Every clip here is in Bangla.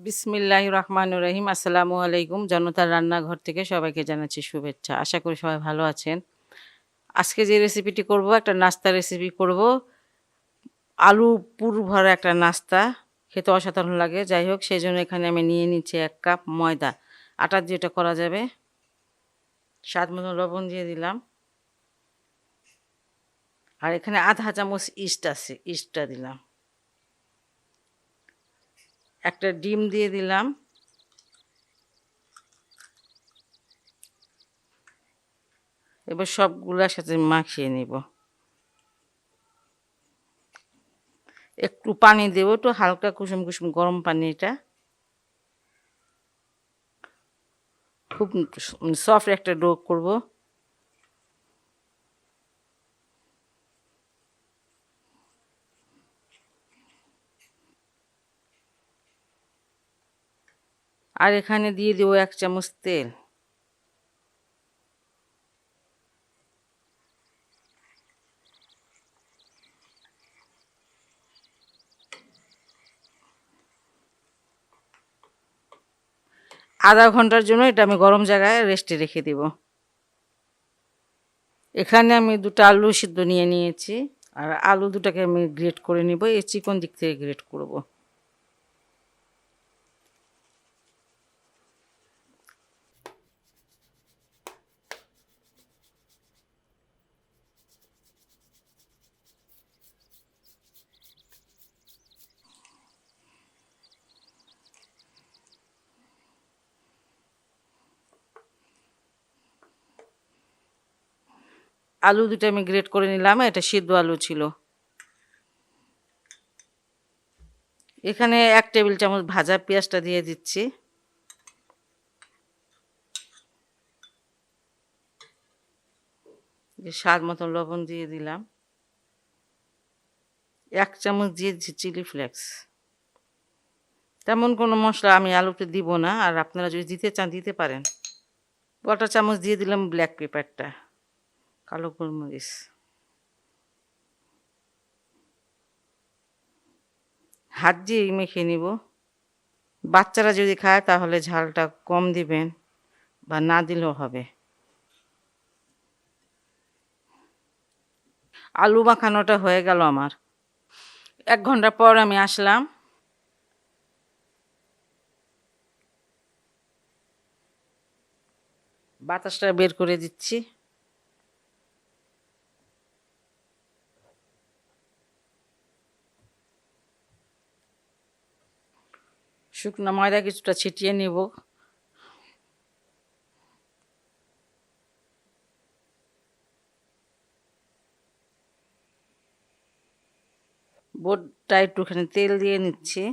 বিসমিল্লাহির রহমানির রহিম। আসসালামু আলাইকুম। জনতার রান্নাঘর থেকে সবাইকে জানাচ্ছি শুভেচ্ছা। আশা করি সবাই ভালো আছেন। আজকে যে রেসিপিটি করব, একটা নাস্তা রেসিপি করব। আলু পুর ভরা একটা নাস্তা, খেতে অসাধারণ লাগে। যাই হোক, সেজন্য এখানে আমি নিয়ে নিচ্ছি 1 কাপ ময়দা। আটা দিয়ে এটা করা যাবে। স্বাদ মতো লবণ দিয়ে দিলাম। আর এখানে আধা চামচ ইস্ট আছে, ইস্টটা দিলাম। একটা ডিম দিয়ে দিলাম। এবার সবগুলোর সাথে মাখিয়ে নিব। একটু পানি দেব, একটু হালকা কুসুম কুসুম গরম পানি। এটা খুব সফট একটা ডো করব। আর এখানে দিয়ে দেব 1 চামচ তেল। আধা ঘন্টার জন্য এটা আমি গরম জায়গায় রেস্টে রেখে দেব। এখানে আমি 2টা আলু সিদ্ধ নিয়ে নিয়েছি। আর আলু দুটাকে আমি গ্রেট করে নিব। এই চিকন দিক থেকে গ্রেট করব। আলু দুটো আমি গ্রেট করে নিলাম। এটা সিদ্ধ আলু ছিল। এখানে 1 টেবিল চামচ ভাজা পেঁয়াজটা দিয়ে দিচ্ছি। স্বাদ মতো লবণ দিয়ে দিলাম। 1 চামচ দিয়ে দিচ্ছি চিলি ফ্লেক্স। তেমন কোনো মশলা আমি আলুতে দিব না, আর আপনারা যদি দিতে চান দিতে পারেন। 1/4 চামচ দিয়ে দিলাম ব্ল্যাক পেপারটা, কালো গোলমরিচ। হাত দিয়ে মেখে নিব। বাচ্চারা যদি খায় তাহলে ঝালটা কম দিবেন, বা না দিলেও হবে। আলু মাখানোটা হয়ে গেল আমার। 1 ঘন্টা পর আমি আসলাম। বাতাসটা বের করে দিচ্ছি। শুকনো ময়দা কিছুটা ছিটিয়ে নিব। বোর্ডটা একটুখানি তেল দিয়ে নিচ্ছি।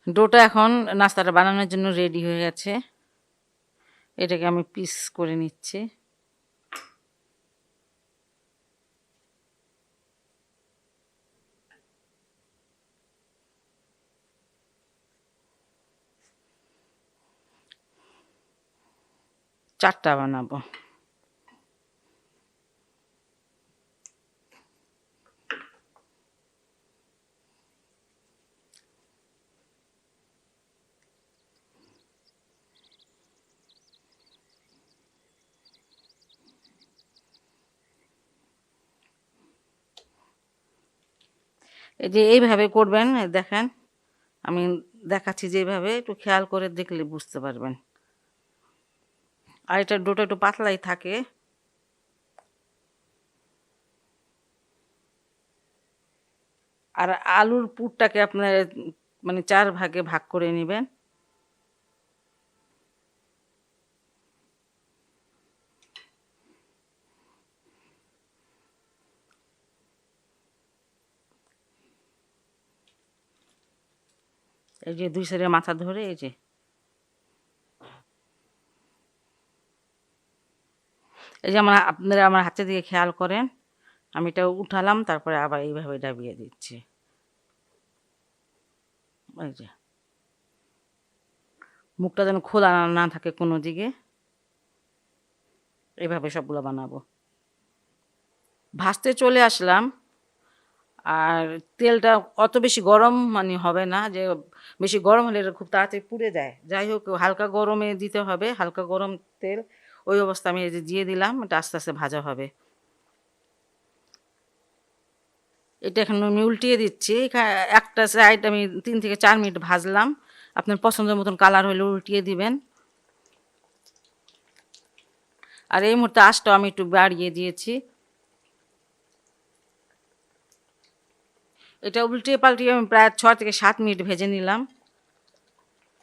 ডোটা এখন নাস্তাটা বানানোর জন্য রেডি হয়ে গেছে। এটাকে আমি পিস করে নিচ্ছি। চারটা বানাবো। এই যে এইভাবে করবেন, দেখেন আমি দেখাচ্ছি যে এইভাবে একটু খেয়াল করে দেখলে বুঝতে পারবেন। আর এটা ডোটা একটু পাতলাই থাকে। আর আলুর পুরটাকে আপনার মানে 4 ভাগে ভাগ করে নেবেন। এই যে 2 সাইডে মাথা ধরে, এই যে আপনারা আমার হাতের দিকে খেয়াল করেন। আমি এটা উঠালাম, তারপরে আবার এইভাবে ডাবিয়ে দিচ্ছি। এই যে মুখটা যেন খোলা না থাকে কোনো দিকে, এইভাবে সবগুলো বানাবো। ভাজতে চলে আসলাম। আর তেলটা অত বেশি গরম মানে হবে না, যে বেশি গরম হলে এটা খুব তাড়াতাড়ি পুড়ে যায়। যাই হোক হালকা গরমে দিতে হবে, হালকা গরম তেল। ওই অবস্থা আমি এই যে দিয়ে দিলাম, এটা আস্তে আস্তে ভাজা হবে। এটা এখন আমি উল্টিয়ে দিচ্ছি। একটা সাইড আমি 3 থেকে 4 মিনিট ভাজলাম। আপনার পছন্দের মতন কালার হলে উল্টিয়ে দিবেন। আর এই মুহূর্তে আঁচটাও আমি একটু বাড়িয়ে দিয়েছি। এটা উল্টিয়ে পাল্টিয়ে আমি প্রায় 6 থেকে 7 মিনিট ভেজে নিলাম।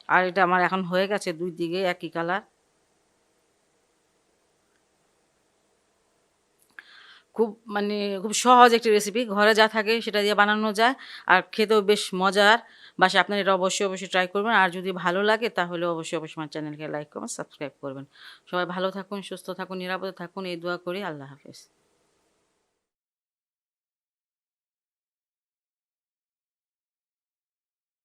আর এটা আমার এখন হয়ে গেছে 2 দিকে একই কালার। খুব মানে খুব সহজ একটি রেসিপি, ঘরে যা থাকে সেটা দিয়ে বানানো যায়। আর খেতেও বেশ মজার। বাসায় আপনারা এটা অবশ্যই অবশ্যই ট্রাই করবেন। আর যদি ভালো লাগে তাহলে অবশ্যই অবশ্যই আমার চ্যানেলকে লাইক করবেন, সাবস্ক্রাইব করবেন। সবাই ভালো থাকুন, সুস্থ থাকুন, নিরাপদে থাকুন, এই দোয়া করি। আল্লাহ হাফেজ।